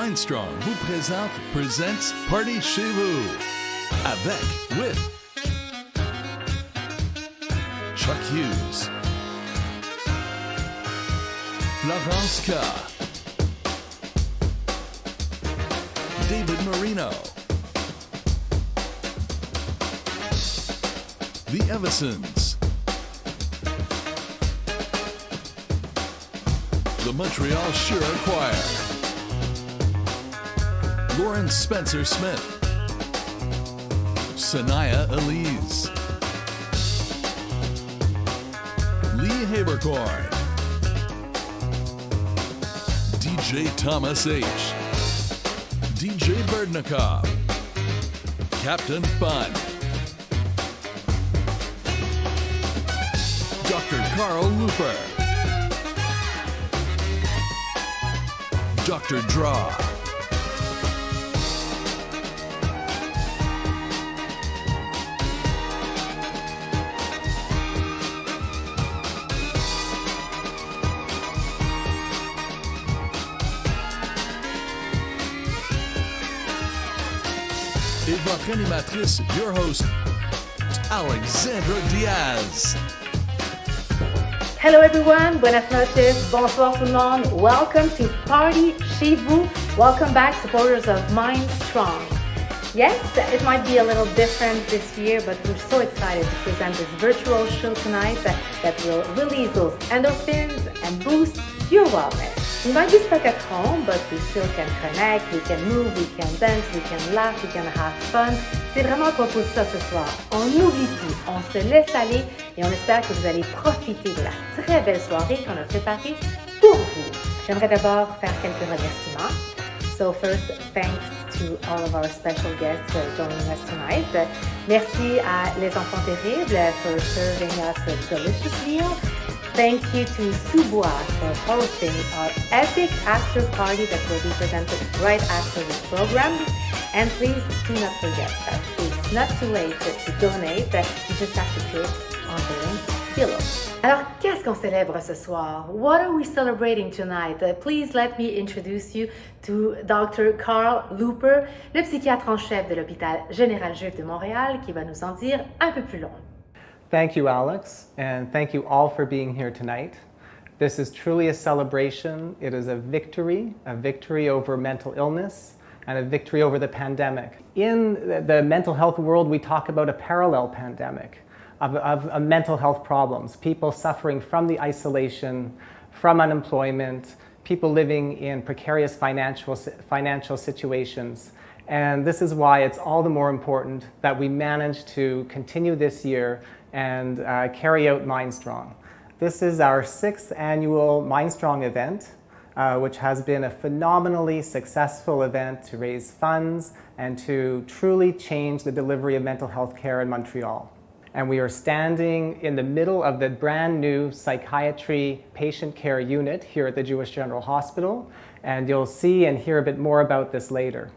MINDSTRONG vous presents Party Chez Vous, avec, with Chuck Hughes, Florence K, David Marino, the Evasons, the Montreal Shira Choir, Lauren Spencer Smith, Cyniah Elise, Haberkorn, DJ Thomas H, DJ Berdnikoff, Captain Fun, Dr. Carl Looper, Dr. Draw, et votre animatrice, your host, Alexandra Diaz. Hello everyone, buenas noches, bonsoir tout le monde. Welcome to Party Chez Vous. Welcome back, supporters of MINDSTRONG. Yes, it might be a little different this year, but we're so excited to present this virtual show tonight that will release those endorphins and boost your wellness. We might be stuck at home, but we still can connect, we can move, we can dance, we can laugh, we can have fun. C'est vraiment à propos de ça ce soir. On oublie tout, on se laisse aller et on espère que vous allez profiter de la très belle soirée qu'on a préparée pour vous. J'aimerais d'abord faire quelques remerciements. So first, thanks to all of our special guests joining us tonight. Merci à Les Enfants Terribles for serving us a delicious meal. Thank you to Subois for hosting our epic after party that will be presented right after this program. And please do not forget that it's not too late to donate. You just have to click on the link below. Alors, qu'est-ce qu'on célèbre ce soir? What are we celebrating tonight? Please let me introduce you to Dr. Carl Looper, le psychiatre en chef de l'hôpital général juif de Montréal, qui va nous en dire un peu plus long. Thank you, Alex, and thank you all for being here tonight. This is truly a celebration. It is a victory over mental illness, and a victory over the pandemic. In the mental health world, we talk about a parallel pandemic of mental health problems, people suffering from the isolation, from unemployment, people living in precarious financial situations. And this is why it's all the more important that we manage to continue this year and carry out MINDSTRONG. This is our 6th annual MINDSTRONG event, which has been a phenomenally successful event to raise funds and to truly change the delivery of mental health care in Montreal. And we are standing in the middle of the brand new psychiatry patient care unit here at the Jewish General Hospital, and you'll see and hear a bit more about this later.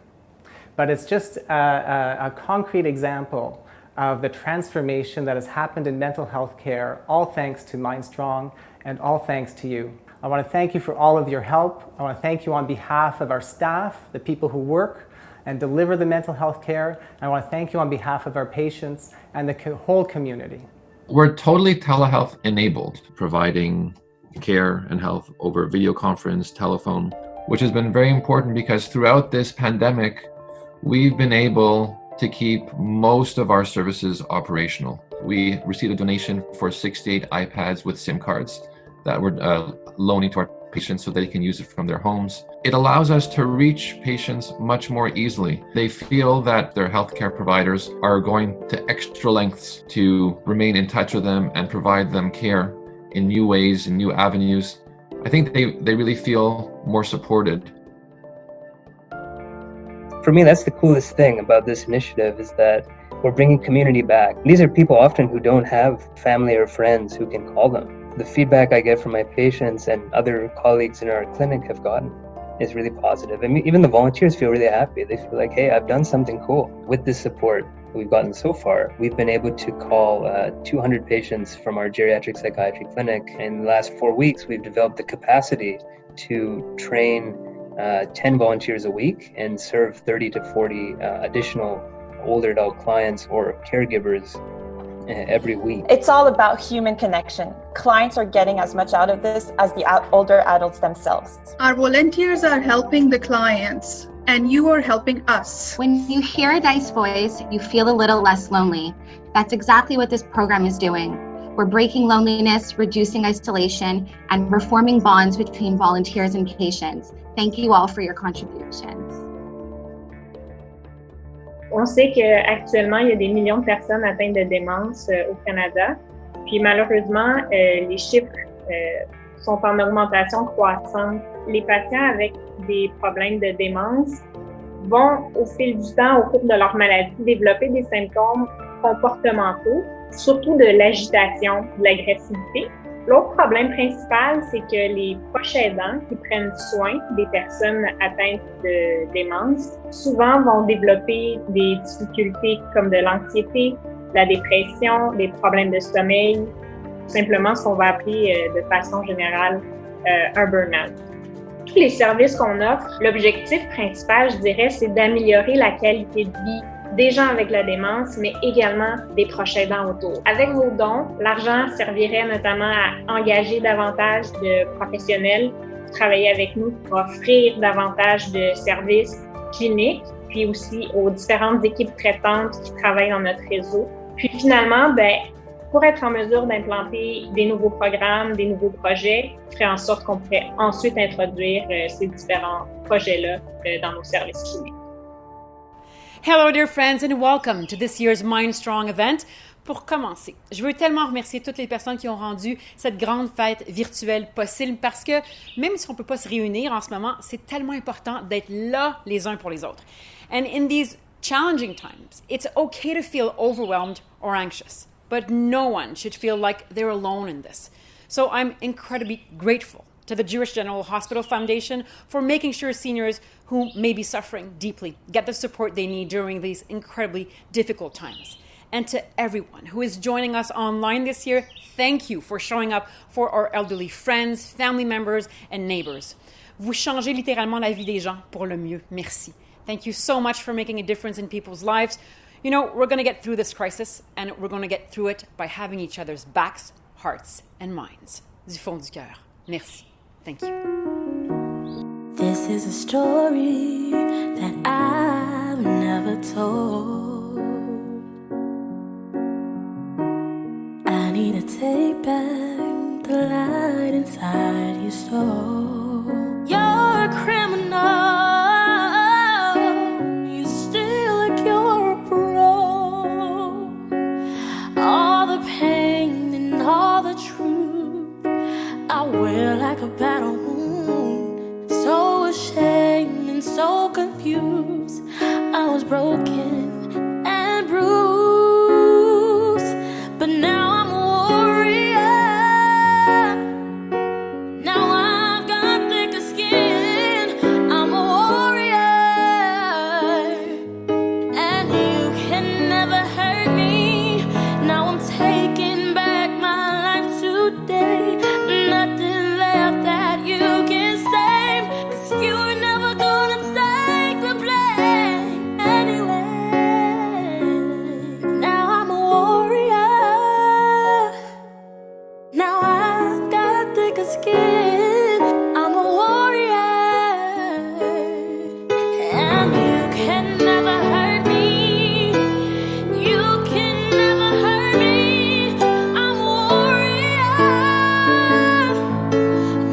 But it's just a concrete example of the transformation that has happened in mental health care, all thanks to MINDSTRONG and all thanks to you. I want to thank you for all of your help. I want to thank you on behalf of our staff, the people who work and deliver the mental health care. And I want to thank you on behalf of our patients and the whole community. We're totally telehealth enabled, providing care and health over video conference, telephone, which has been very important because throughout this pandemic, we've been able to keep most of our services operational. We received a donation for 68 iPads with SIM cards that we're loaning to our patients so they can use it from their homes. It allows us to reach patients much more easily. They feel that their healthcare providers are going to extra lengths to remain in touch with them and provide them care in new ways, in new avenues. I think they really feel more supported. For me, that's the coolest thing about this initiative is that we're bringing community back. These are people often who don't have family or friends who can call them. The feedback I get from my patients and other colleagues in our clinic have gotten is really positive. I mean, even the volunteers feel really happy. They feel like, hey, I've done something cool. With this support we've gotten so far, we've been able to call 200 patients from our geriatric psychiatry clinic. In the last 4 weeks, we've developed the capacity to train 10 volunteers a week and serve 30 to 40 additional older adult clients or caregivers every week. It's all about human connection. Clients are getting as much out of this as the older adults themselves. Our volunteers are helping the clients, and you are helping us. When you hear a Dice voice, you feel a little less lonely. That's exactly what this program is doing. We're breaking loneliness, reducing isolation, and we're forming bonds between volunteers and patients. Thank you all for your contributions. On sait qu'actuellement, il y a des millions de personnes atteintes de démence au Canada. Puis malheureusement, les chiffres sont en augmentation croissante. Les patients avec des problèmes de démence vont, au fil du temps, au cours de leur maladie, développer des symptômes comportementaux, surtout de l'agitation, de l'agressivité. L'autre problème principal, c'est que les proches aidants qui prennent soin des personnes atteintes de démence, souvent vont développer des difficultés comme de l'anxiété, la dépression, des problèmes de sommeil, tout simplement ce qu'on va appeler de façon générale un burn-out. Tous les services qu'on offre, l'objectif principal, je dirais, c'est d'améliorer la qualité de vie des gens avec la démence, mais également des proches aidants autour. Avec vos dons, l'argent servirait notamment à engager davantage de professionnels pour travailler avec nous, pour offrir davantage de services cliniques, puis aussi aux différentes équipes traitantes qui travaillent dans notre réseau. Puis finalement, pour être en mesure d'implanter des nouveaux programmes, des nouveaux projets, ferait en sorte qu'on pourrait ensuite introduire ces différents projets-là dans nos services cliniques. Hello dear friends and welcome to this year's MindStrong event. Pour commencer, je veux tellement remercier toutes les personnes qui ont rendu cette grande fête virtuelle possible parce que même si on ne peut pas se réunir en ce moment, c'est tellement important d'être là les uns pour les autres. And in these challenging times, it's okay to feel overwhelmed or anxious, but no one should feel like they're alone in this. So I'm incredibly grateful to the Jewish General Hospital Foundation for making sure seniors who may be suffering deeply get the support they need during these incredibly difficult times. And to everyone who is joining us online this year, thank you for showing up for our elderly friends, family members, and neighbors. Vous changez littéralement la vie des gens pour le mieux. Merci. Thank you so much for making a difference in people's lives. You know, we're going to get through this crisis, and we're going to get through it by having each other's backs, hearts, and minds. Du fond du cœur. Merci. Thank you. This is a story that I've never told. I need to take back the light inside your soul. You're a criminal. You steal like you're a pro. All the pain and all the truth I wear like a battle wound. So ashamed and so confused. I was broken and bruised, but now I'm a warrior. Now I've got thicker skin. I'm a warrior, and you can never hurt me. Now I'm taking back my life today. Nothing left that you can save, 'cause you're never gonna take the blame anyway. Now I'm a warrior. Now I've got thicker skin. I'm a warrior, and you can never hurt me. You can never hurt me. I'm a warrior.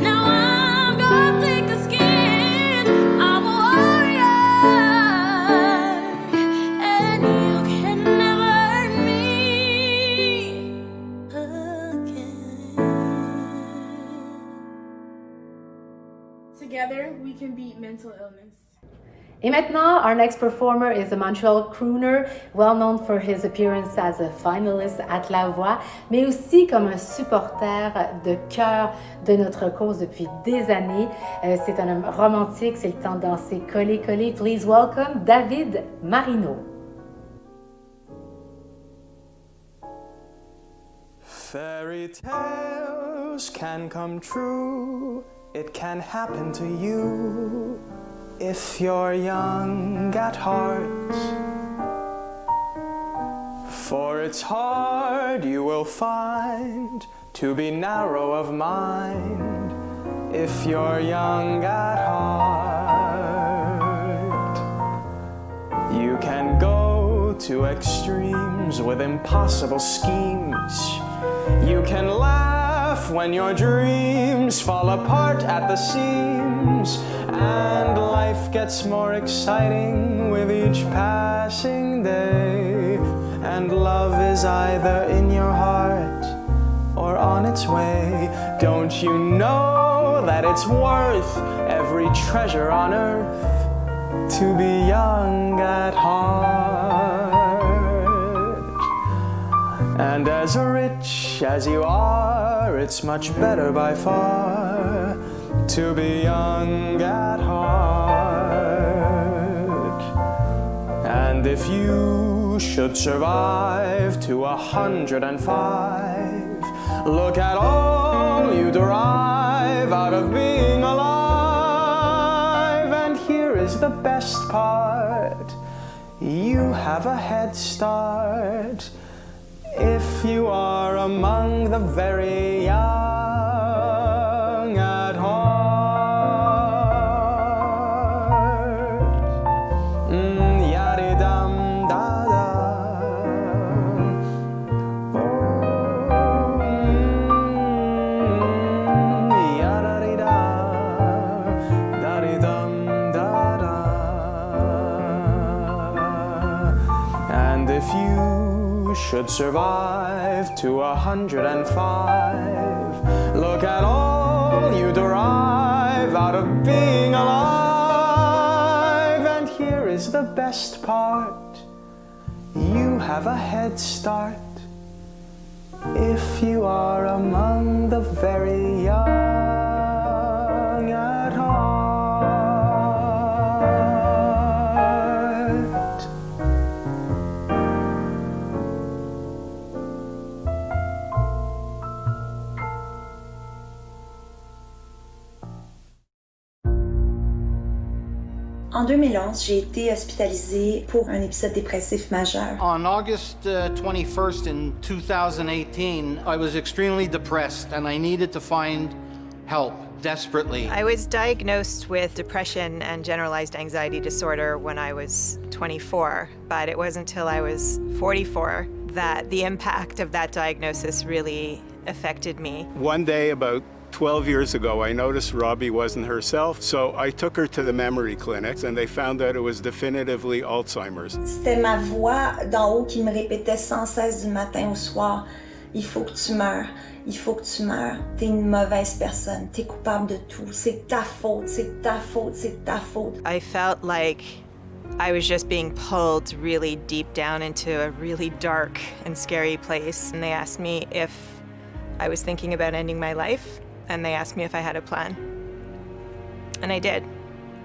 Now I've got thicker skin. I'm a warrior, and you can never hurt me again. Together, we can beat mental illness. Et maintenant, our next performer is a Montreal crooner, well known for his appearance as a finalist at La Voix, mais aussi comme un supporter de cœur de notre cause depuis des années. C'est un homme romantique, c'est le temps de danser collé, collé. Please welcome David Marino. Fairy tales can come true it can happen to you if you're young at heart. For it's hard, you will find, to be narrow of mind if you're young at heart. You can go to extremes with impossible schemes. You can laugh when your dreams fall apart at the seams, and life gets more exciting with each passing day. And love is either in your heart or on its way. Don't you know that it's worth every treasure on earth to be young at heart? And as rich as you are, it's much better by far to be young at heart. And if you should survive to 105, look at all you derive out of being alive. And here is the best part: you have a head start if you are among the very young at heart. Yadidam da da. Yadadida. Dadidam da da. And if you should survive to 105, look at all you derive out of being alive. And here is the best part: you have a head start if you are among the very young at heart. En 2011, j'ai été hospitalisée pour un épisode dépressif majeur. On August 21st in 2018, I was extremely depressed and I needed to find help desperately. I was diagnosed with depression and generalized anxiety disorder when I was 24, but it wasn't until I was 44 that the impact of that diagnosis really affected me. One day about 12 years ago, I noticed Robbie wasn't herself, so I took her to the memory clinics and they found out it was definitively Alzheimer's. C'était ma voix d'en haut qui me répétait sans cesse du matin au soir: il faut que tu meurs, il faut que tu meurs, t'es une mauvaise personne, t'es coupable de tout, c'est ta faute, c'est ta faute, c'est ta faute. I felt like I was just being pulled really deep down into a really dark and scary place. And they asked me if I was thinking about ending my life, and they asked me if I had a plan. And I did.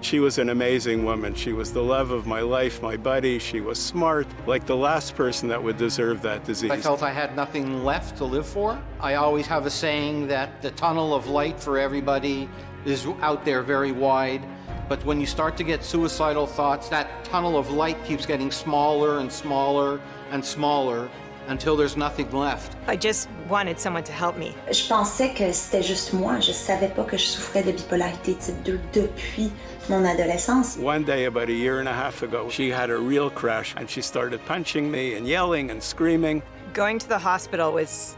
She was an amazing woman. She was the love of my life, my buddy. She was smart, like the last person that would deserve that disease. I felt I had nothing left to live for. I always have a saying that the tunnel of light for everybody is out there very wide. But when you start to get suicidal thoughts, that tunnel of light keeps getting smaller and smaller and smaller until there's nothing left. I just wanted someone to help me. Je pensais que c'était juste moi. Je savais pas que je souffrais de bipolarité type 2 depuis mon adolescence. One day, about a year and a half ago, she had a real crash and she started punching me and yelling and screaming. Going to the hospital was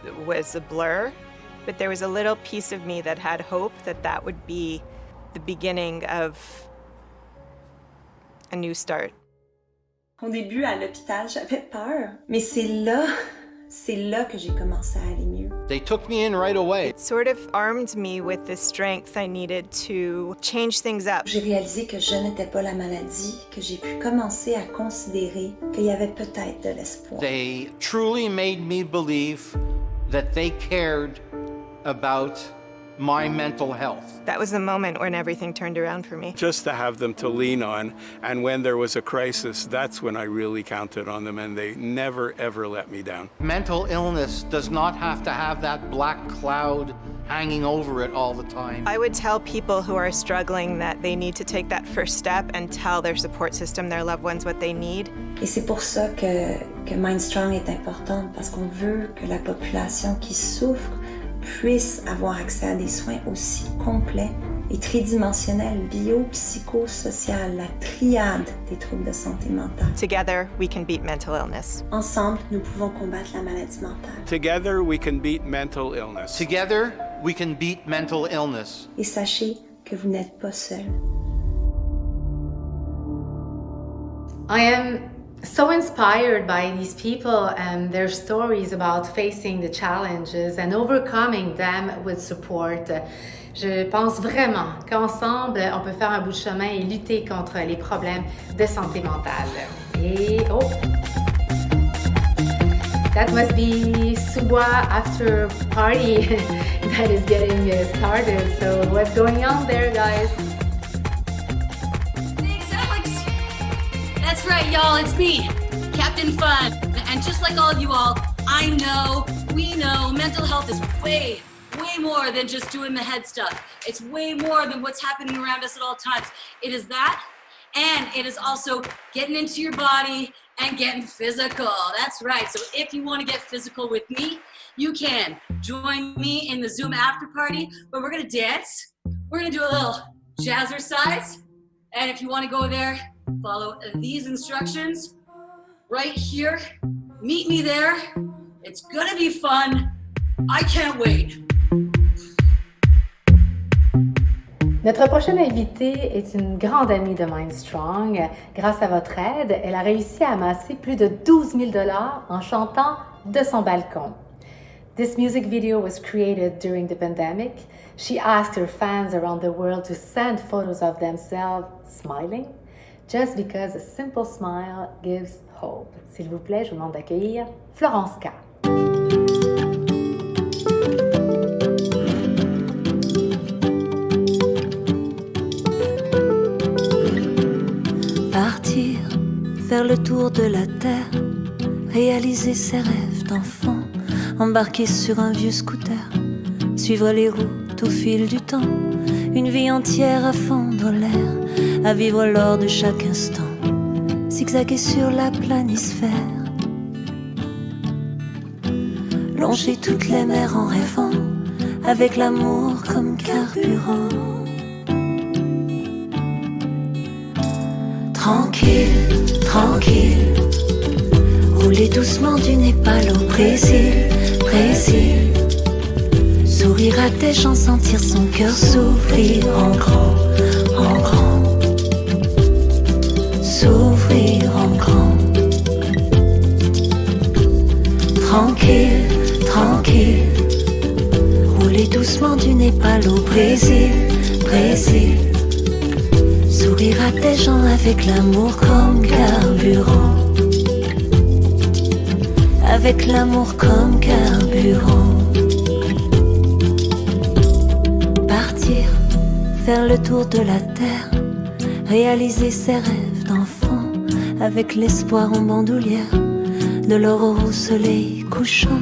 a blur, but there was a little piece of me that had hope that that would be the beginning of a new start. Au début, à l'hôpital, j'avais peur, mais c'est là que j'ai commencé à aller mieux. They took me in right away. It sort of armed me with the strength I needed to change things up. J'ai réalisé que je n'étais pas la maladie, que j'ai pu commencer à considérer qu'il y avait peut-être de l'espoir. They truly made me believe that they cared about my mental health. That was the moment when everything turned around for me. Just to have them to lean on, and when there was a crisis, that's when I really counted on them, and they never, ever let me down. Mental illness does not have to have that black cloud hanging over it all the time. I would tell people who are struggling that they need to take that first step and tell their support system, their loved ones, what they need. Et c'est pour ça que MINDSTRONG est importante, parce qu'on veut que la population qui souffre puisse avoir accès à des soins aussi complets et tridimensionnels, bio-psycho-social, la triade des troubles de santé mentale. Together, we can beat mental illness. Ensemble, nous pouvons combattre la maladie mentale. Together, we can beat mental illness. Together, we can beat mental illness. Et sachez que vous n'êtes pas seul. I am so inspired by these people and their stories about facing the challenges and overcoming them with support. Je pense vraiment qu'ensemble, on peut faire un bout de chemin et lutter contre les problèmes de santé mentale. Et oh! That must be Suwa after party that is getting started. So what's going on there, guys? That's right, y'all, it's me, Captain Fun. And just like all of you all, I know, we know, mental health is way more than just doing the head stuff. It's way more than what's happening around us at all times. It is that, and it is also getting into your body and getting physical. That's right. So if you want to get physical with me, you can join me in the Zoom after party, where we're going to dance. We're going to do a little jazzercise. And if you want to go there, follow these instructions right here. Meet me there. It's gonna be fun. I can't wait. Notre prochaine invitée est une grande amie de MINDSTRONG. Grâce à votre aide, elle a réussi à amasser plus de 12 000 $ en chantant de son balcon. This music video was created during the pandemic. She asked her fans around the world to send photos of themselves smiling, just because a simple smile gives hope. S'il vous plaît, je vous demande d'accueillir Florence K. Partir, faire le tour de la terre, réaliser ses rêves d'enfant, embarquer sur un vieux scooter, suivre les routes au fil du temps, une vie entière à fendre l'air, à vivre lors de chaque instant, zigzaguer sur la planisphère, longer toutes les mers en rêvant, avec l'amour comme carburant. Tranquille, tranquille, rouler doucement du Népal au Brésil, Brésil. Sourire à des gens, sentir son cœur s'ouvrir en grand, en grand. S'ouvrir en grand. Tranquille, tranquille, rouler doucement du Népal au Brésil, Brésil. Sourire à des gens avec l'amour comme carburant. Avec l'amour comme carburant. Partir, faire le tour de la terre, réaliser ses rêves d'enfant, avec l'espoir en bandoulière, de l'aurore au soleil couchant,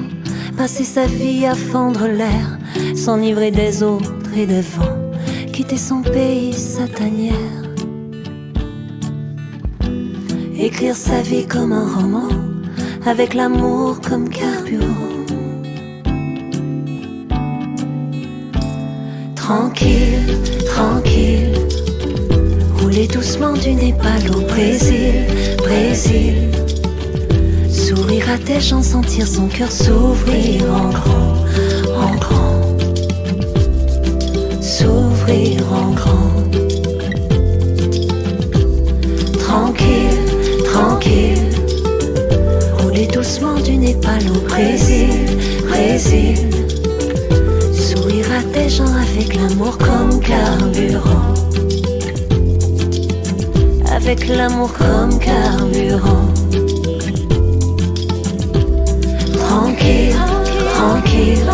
passer sa vie à fendre l'air, s'enivrer des autres et des vents, quitter son pays, sa tanière. Écrire sa vie comme un roman, avec l'amour comme carburant. Tranquille, tranquille, rouler doucement du Népal au Brésil, Brésil. Sourire à des gens, sentir son cœur s'ouvrir en grand, en grand. S'ouvrir en grand. Tranquille, tranquille, rouler doucement du Népal au Brésil, Brésil. Sourire à des gens avec l'amour comme carburant. Avec l'amour comme carburant. Tranquille, tranquille,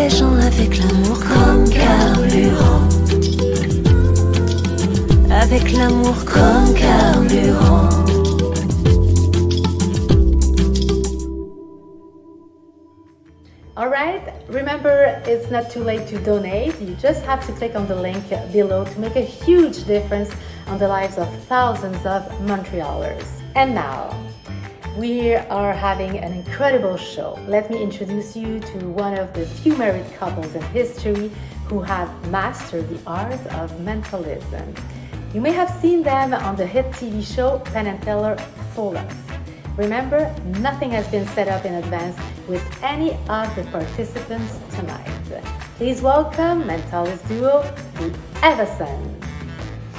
les gens avec l'amour comme carburant. Avec l'amour comme carburant. All right, remember it's not too late to donate. You just have to click on the link below to make a huge difference on the lives of thousands of Montrealers. And now, we are having an incredible show. Let me introduce you to one of the few married couples in history who have mastered the art of mentalism. You may have seen them on the hit TV show Penn and Teller Fool Us. Remember, nothing has been set up in advance with any of the participants tonight. Please welcome mentalist duo, the Evasons.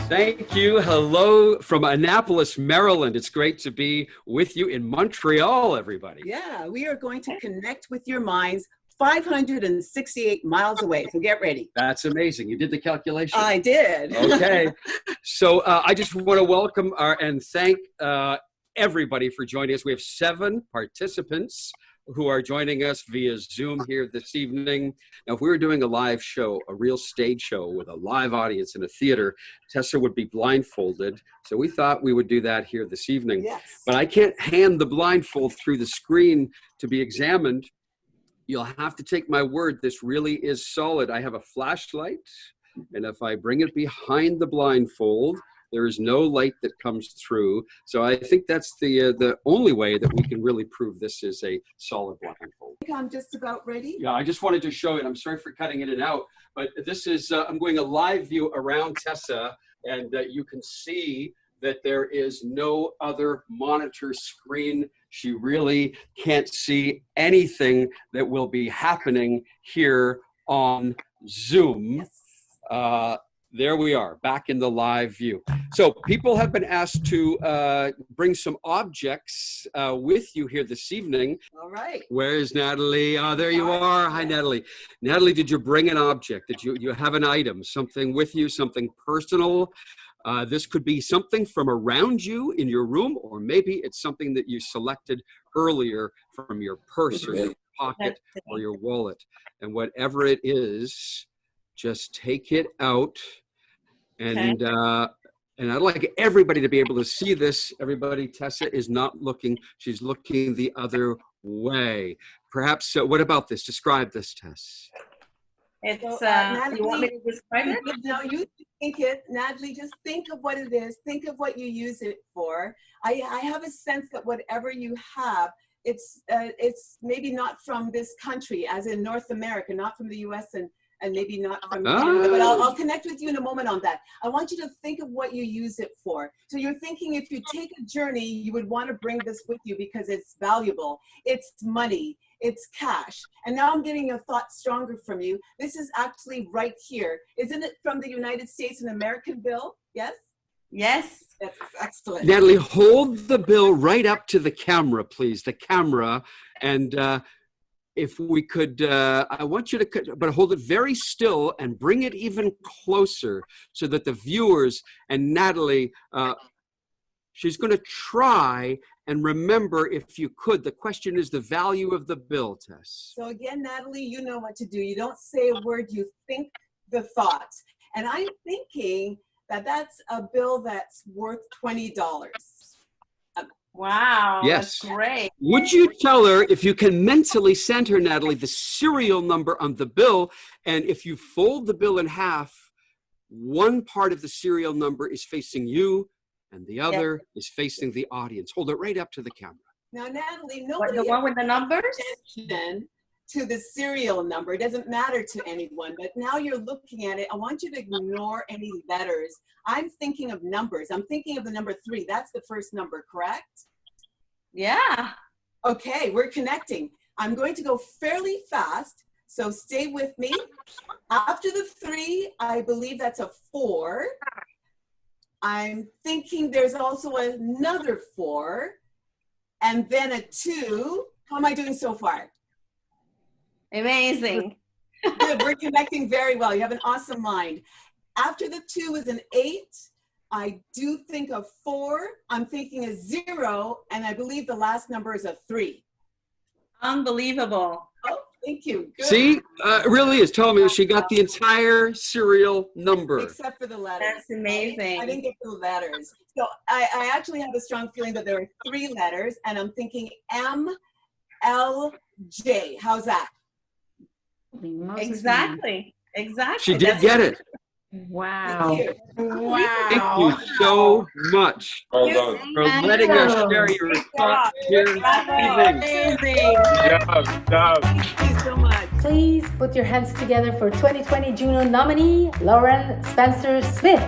Thank you. Hello from Annapolis, Maryland. It's great to be with you in Montreal, everybody. Yeah, we are going to connect with your minds 568 miles away, so get ready. That's amazing. You did the calculation. I did. Okay. So I just want to welcome and thank everybody for joining us. We have 7 participants who are joining us via Zoom here this evening. Now, if we were doing a live show, a real stage show with a live audience in a theater, Tessa would be blindfolded. So we thought we would do that here this evening. Yes. But I can't hand the blindfold through the screen to be examined. You'll have to take my word. This really is solid. I have a flashlight, and if I bring it behind the blindfold, there is no light that comes through. So I think that's the only way that we can really prove this is a solid blindfold. I'm just about ready. Yeah, I just wanted to show it. I'm sorry for cutting it in and out, but this is, I'm going a live view around Tessa, and you can see that there is no other monitor screen. She really can't see anything that will be happening here on Zoom. Yes. There we are, back in the live view. So people have been asked to bring some objects with you here this evening. All right. Where is Natalie? Oh, there you are. Hi, Natalie. Natalie, did you bring an object? Did you have an item, something with you, something personal? This could be something from around you in your room, or maybe it's something that you selected earlier from your purse or your pocket or your wallet. And whatever it is, just take it out, and and I'd like everybody to be able to see this. Everybody, Tessa is not looking; she's looking the other way. Perhaps. What about this? Describe this, Tess. It's Natalie, you want me to describe it? No, you think it. Natalie, just think of what it is. Think of what you use it for. I have a sense that whatever you have, it's maybe not from this country, as in North America, not from the U.S. and maybe not from Canada, but I'll connect with you in a moment on that. I want you to think of what you use it for. So you're thinking if you take a journey, you would want to bring this with you because it's valuable. It's money. It's cash. And now I'm getting a thought stronger from you. This is actually right here. Isn't it from the United States, an American bill? Yes? Yes. That's excellent. Natalie, hold the bill right up to the camera, please. The camera. And if we could, I want you to, but hold it very still and bring it even closer so that the viewers and Natalie, she's going to try and remember, if you could, the question is the value of the bill, Tess. So again, Natalie, you know what to do. You don't say a word, you think the thoughts. And I'm thinking that that's a bill that's worth $20. Wow, yes. That's great. Would you tell her, if you can mentally send her, Natalie, the serial number on the bill, and if you fold the bill in half, one part of the serial number is facing you, and the other is facing the audience. Hold it right up to the camera. Now, Natalie, nobody the one with the numbers? Attention to the serial number. It doesn't matter to anyone, but now you're looking at it. I want you to ignore any letters. I'm thinking of numbers. I'm thinking of the number 3. That's the first number, correct? Yeah. Okay, we're connecting. I'm going to go fairly fast, so stay with me. After the 3, I believe that's a 4. I'm thinking there's also another 4, and then a 2. How am I doing so far? Amazing. Good, we're connecting very well. You have an awesome mind. After the 2 is an 8. I do think of 4. I'm thinking a 0, and I believe the last number is a 3. Unbelievable. Oh, Thank you. Good. See, it really is. Tell me, she got the entire serial number. Except for the letters. That's amazing. I didn't get the letters. So I actually have a strong feeling that there are 3 letters, and I'm thinking MLJ. How's that? Exactly. She did get it. Wow. Thank you. Wow. Thank you so much for letting us share your thoughts here this evening. Thank you so much. Please put your hands together for 2020 Juno nominee, Lauren Spencer Smith.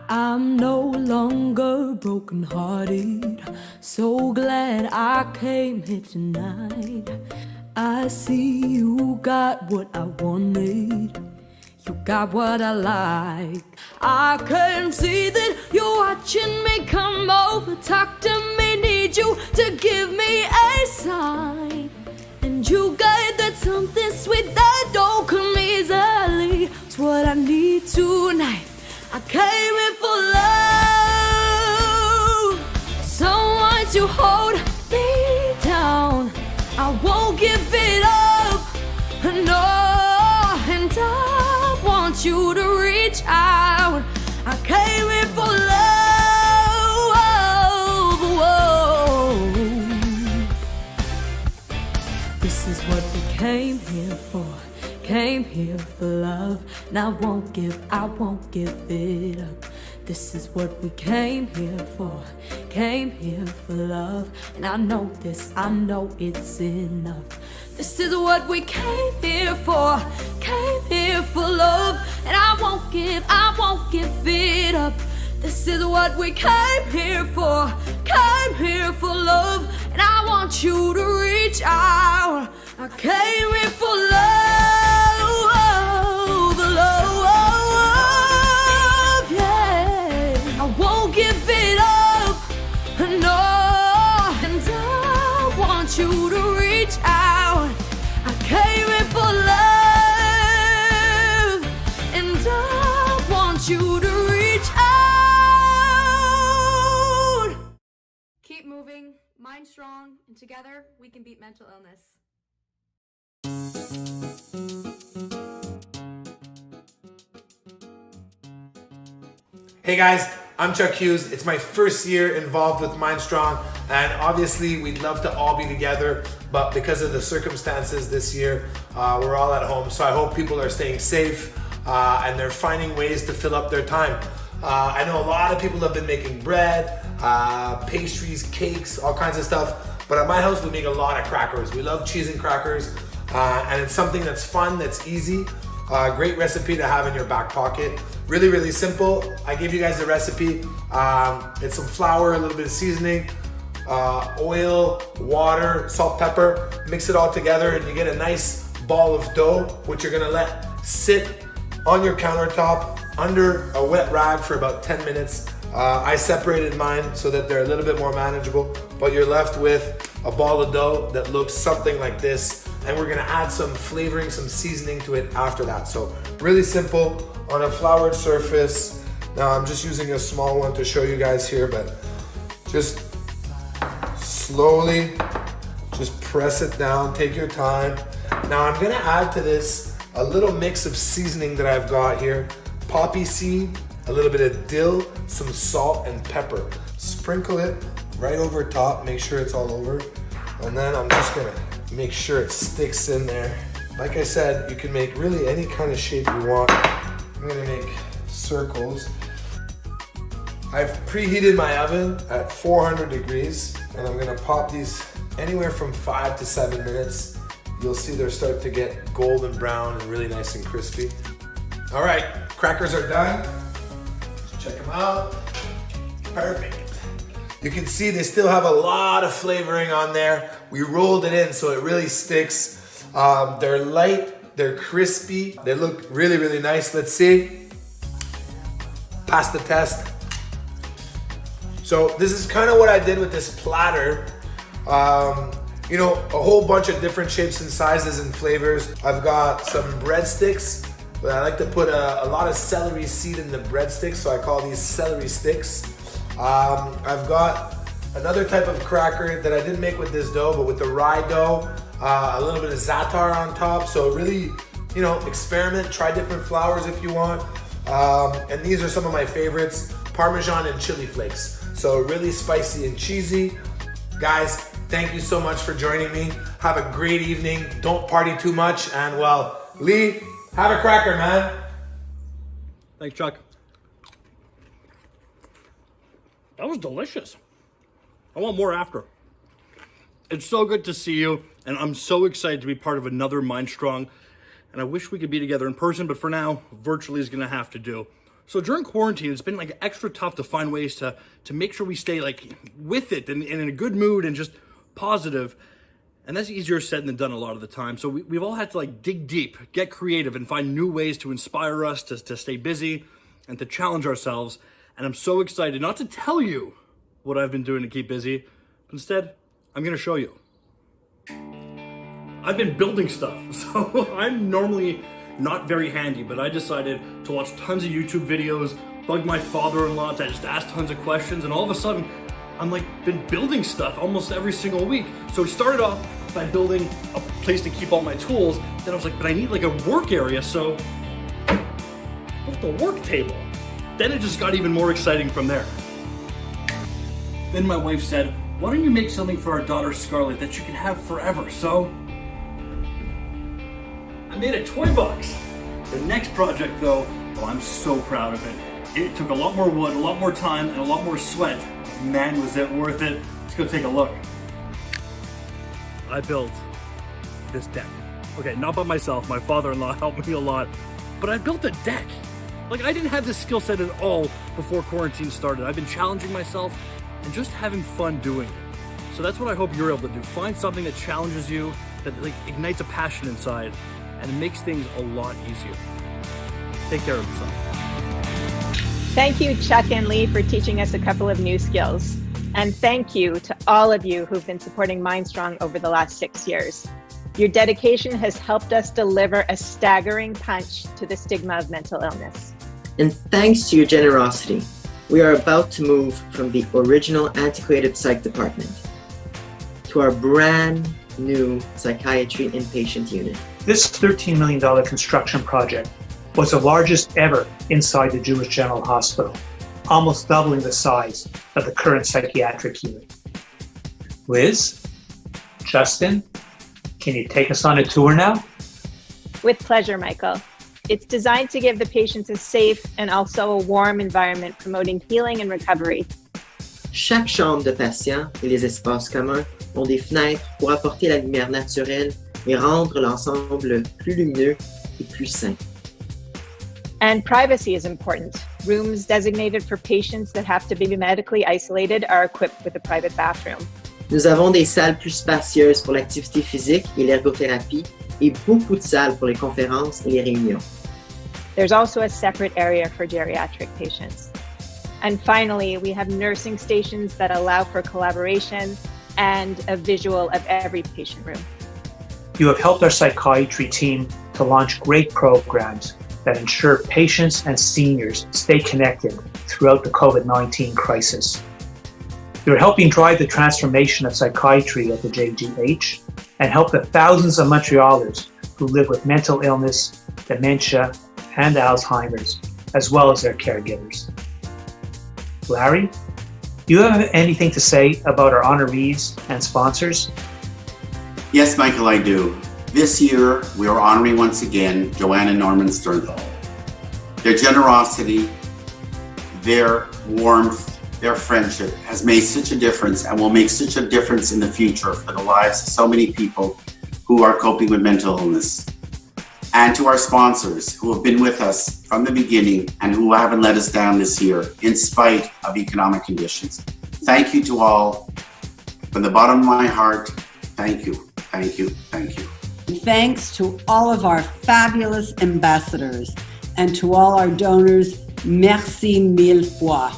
I'm no longer brokenhearted. So glad I came here tonight. I see you got what I wanted. You got what I like. I can see that you're watching me. Come over, talk to me. Need you to give me a sign. And you got that something sweet that don't come easily. It's what I need tonight. I came in for love, someone to hold me down. I won't give it up, no, and I want you to reach out. I came in for love. This is what we came here for. Came here for love, and I won't give it up. This is what we came here for. Came here for love, and I know this, I know it's enough. This is what we came here for. Came here for love, and I won't give it up. This is what we came here for. Came here for love, and I want you to reach out. I came here for love, yeah. I won't give it up, no, and I want you to reach out. I came here for love, and I want you to reach out. Keep moving, mind strong, and together we can beat mental illness. Hey guys, I'm Chuck Hughes. It's my first year involved with MindStrong, and obviously we'd love to all be together, but because of the circumstances this year, we're all at home. So I hope people are staying safe and they're finding ways to fill up their time. I know a lot of people have been making bread, pastries, cakes, all kinds of stuff, but at my house we make a lot of crackers. We love cheese and crackers, and it's something that's fun, that's easy. Great recipe to have in your back pocket. Really, really simple. I gave you guys the recipe. It's some flour, a little bit of seasoning, oil, water, salt, pepper. Mix it all together and you get a nice ball of dough, which you're gonna let sit on your countertop under a wet rag for about 10 minutes. I separated mine so that they're a little bit more manageable, but you're left with a ball of dough that looks something like this. And we're gonna add some flavoring, some seasoning to it after that. So really simple on a floured surface. Now I'm just using a small one to show you guys here, but just slowly, just press it down, take your time. Now I'm gonna add to this a little mix of seasoning that I've got here. Poppy seed, a little bit of dill, some salt and pepper. Sprinkle it right over top, make sure it's all over. And then I'm just gonna make sure it sticks in there. Like I said, you can make really any kind of shape you want. I'm gonna make circles. I've preheated my oven at 400 degrees and I'm gonna pop these anywhere from 5 to 7 minutes. You'll see they're starting to get golden brown and really nice and crispy. All right, crackers are done. Let's check them out. Perfect. You can see they still have a lot of flavoring on there. We rolled it in so it really sticks. They're light, they're crispy, they look really, really nice. Let's see. Pass the test. So this is kind of what I did with this platter. You know, a whole bunch of different shapes and sizes and flavors. I've got some breadsticks But I like to put a lot of celery seed in the breadsticks, so I call these celery sticks. I've got another type of cracker that I didn't make with this dough, but with the rye dough, a little bit of za'atar on top. So really, you know, experiment, try different flours if you want. And these are some of my favorites, Parmesan and chili flakes. So really spicy and cheesy. Guys, thank you so much for joining me. Have a great evening. Don't party too much. And well, Lee, have a cracker, man. Thanks, Chuck. That was delicious. I want more after. It's so good to see you, and I'm so excited to be part of another MindStrong. And I wish we could be together in person, but for now, virtually is gonna have to do. So during quarantine, it's been like extra tough to find ways to make sure we stay like with it and in a good mood and just positive. And that's easier said than done a lot of the time. So we've all had to like dig deep, get creative, and find new ways to inspire us to stay busy and to challenge ourselves. And I'm so excited not to tell you what I've been doing to keep busy, but instead, I'm gonna show you. I've been building stuff, so I'm normally not very handy, but I decided to watch tons of YouTube videos, bug my father-in-law to just ask tons of questions, and all of a sudden, I'm like been building stuff almost every single week. So it started off by building a place to keep all my tools. Then I was like, but I need like a work area, so I built a work table. Then it just got even more exciting from there. Then my wife said, why don't you make something for our daughter Scarlett that you can have forever? So I made a toy box. The next project though, well, I'm so proud of it. It took a lot more wood, a lot more time, and a lot more sweat. Man, was it worth it. Let's go take a look. I built this deck. Okay, not by myself, my father-in-law helped me a lot, but I built a deck. Like, I didn't have this skill set at all before quarantine started. I've been challenging myself and just having fun doing it. So that's what I hope you're able to do. Find something that challenges you, that like ignites a passion inside, and it makes things a lot easier. Take care of yourself. Thank you, Chuck and Lee, for teaching us a couple of new skills. And thank you to all of you who've been supporting MindStrong over the last 6 years. Your dedication has helped us deliver a staggering punch to the stigma of mental illness. And thanks to your generosity, we are about to move from the original antiquated psych department to our brand new psychiatry inpatient unit. This $13 million construction project was the largest ever inside the Jewish General Hospital, almost doubling the size of the current psychiatric unit. Liz, Justin, can you take us on a tour now? With pleasure, Michael. It's designed to give the patients a safe and also a warm environment promoting healing and recovery. Chaque chambre de patient et les espaces communs ont des fenêtres pour apporter la lumière naturelle et rendre l'ensemble plus lumineux et plus sain. And privacy is important. Rooms designated for patients that have to be medically isolated are equipped with a private bathroom. Nous avons des salles plus spacieuses pour l'activité physique et l'ergothérapie et beaucoup de salles pour les conférences et les réunions. There's also a separate area for geriatric patients. And finally, we have nursing stations that allow for collaboration and a visual of every patient room. You have helped our psychiatry team to launch great programs that ensure patients and seniors stay connected throughout the COVID-19 crisis. You're helping drive the transformation of psychiatry at the JGH and help the thousands of Montrealers who live with mental illness, dementia, and Alzheimer's, as well as their caregivers. Larry, do you have anything to say about our honorees and sponsors? Yes, Michael, I do. This year, we are honoring once again Joanne and Norman Sternthal. Their generosity, their warmth, their friendship has made such a difference and will make such a difference in the future for the lives of so many people who are coping with mental illness. And to our sponsors who have been with us from the beginning and who haven't let us down this year in spite of economic conditions. Thank you to all. From the bottom of my heart, thank you, thank you, thank you. Thanks to all of our fabulous ambassadors and to all our donors, merci mille fois.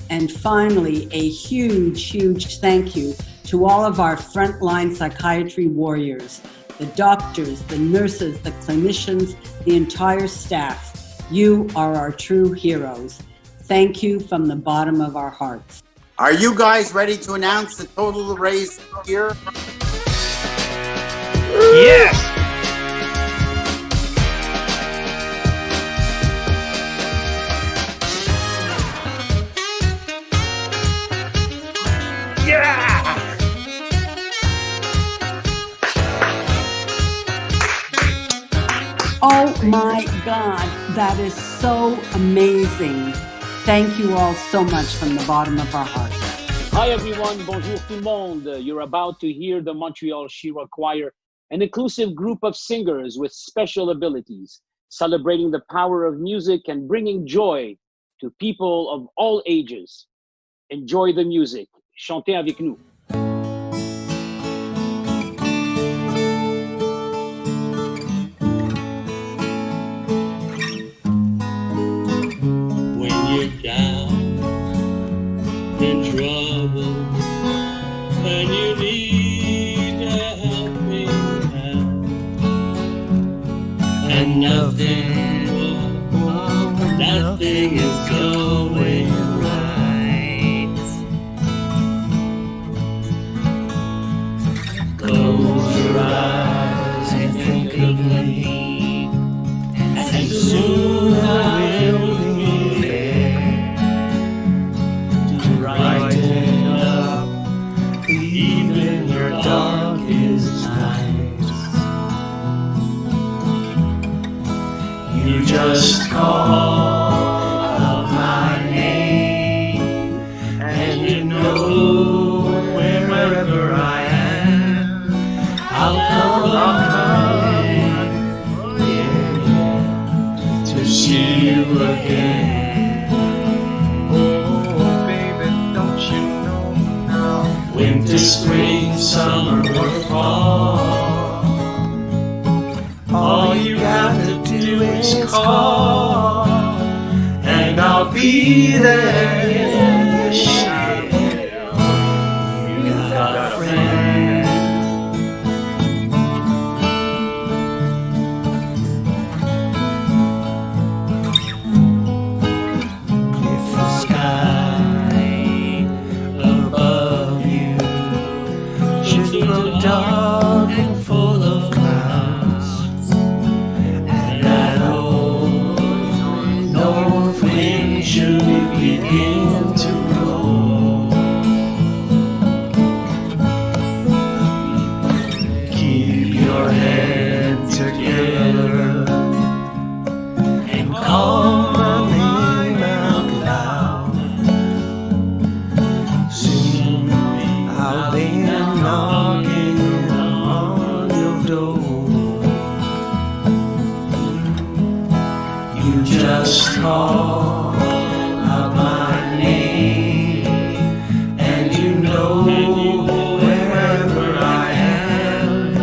And finally, a huge, huge thank you to all of our frontline psychiatry warriors. the doctors, the nurses, the clinicians, the entire staff. You are our true heroes. Thank you from the bottom of our hearts. Are you guys ready to announce the total raised here? Yes! Yeah! Oh my God, that is so amazing. Thank you all so much from the bottom of our hearts. Hi everyone, bonjour tout le monde. You're about to hear the Montreal Shira Choir, an inclusive group of singers with special abilities, celebrating the power of music and bringing joy to people of all ages. Enjoy the music. Chantez avec nous. When you're down in trouble and you need a helping hand, and nothing is going right. Close your eyes and think of me, and soon I will be there to brighten up even your darkest nights. You just call out my name, and you know wherever I am, I'll come to see you again. Oh, baby, don't you know now? Winter, spring, summer, or fall, all you have to do is call, and I'll be there in the shade. You got a friend. If the sky above you should grow dark and full of clouds, and that old north wind should begin to blow, keep your head together and call my name out loud. Soon I'll be knocking on your door. You just call out my name, and you know wherever I am,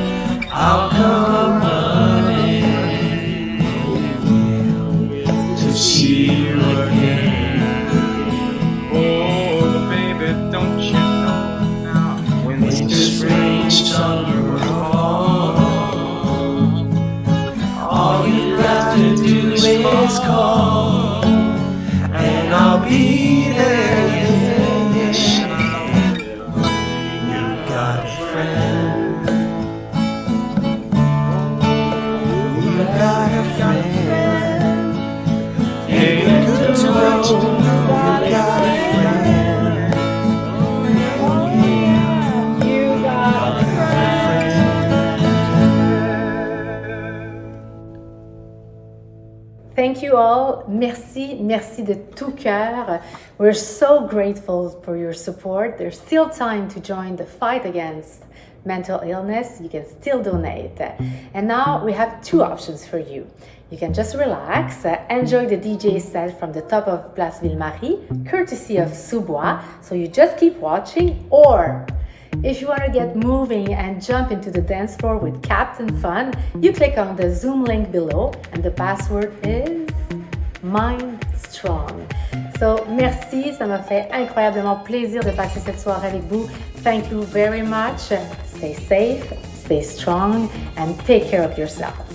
I'll come running to see you again. Oh, baby, don't you know now? Winter, spring, summer, or fall, all you have to do is call, and I'll be there. Yes, you got a friend. You got a friend. Hey, good to know you got a friend. You got a friend. Thank you all. Merci de tout cœur. We're so grateful for your support. There's still time to join the fight against mental illness. You can still donate. And now we have two options for you. You can just relax, enjoy the DJ set from the top of Place Ville-Marie, courtesy of Sous-Bois. So you just keep watching, or if you want to get moving and jump into the dance floor with Captain Fun, you click on the Zoom link below, and the password is MINDSTRONG. So, merci, ça m'a fait incroyablement plaisir de passer cette soirée avec vous. Thank you very much. Stay safe, stay strong, and take care of yourself.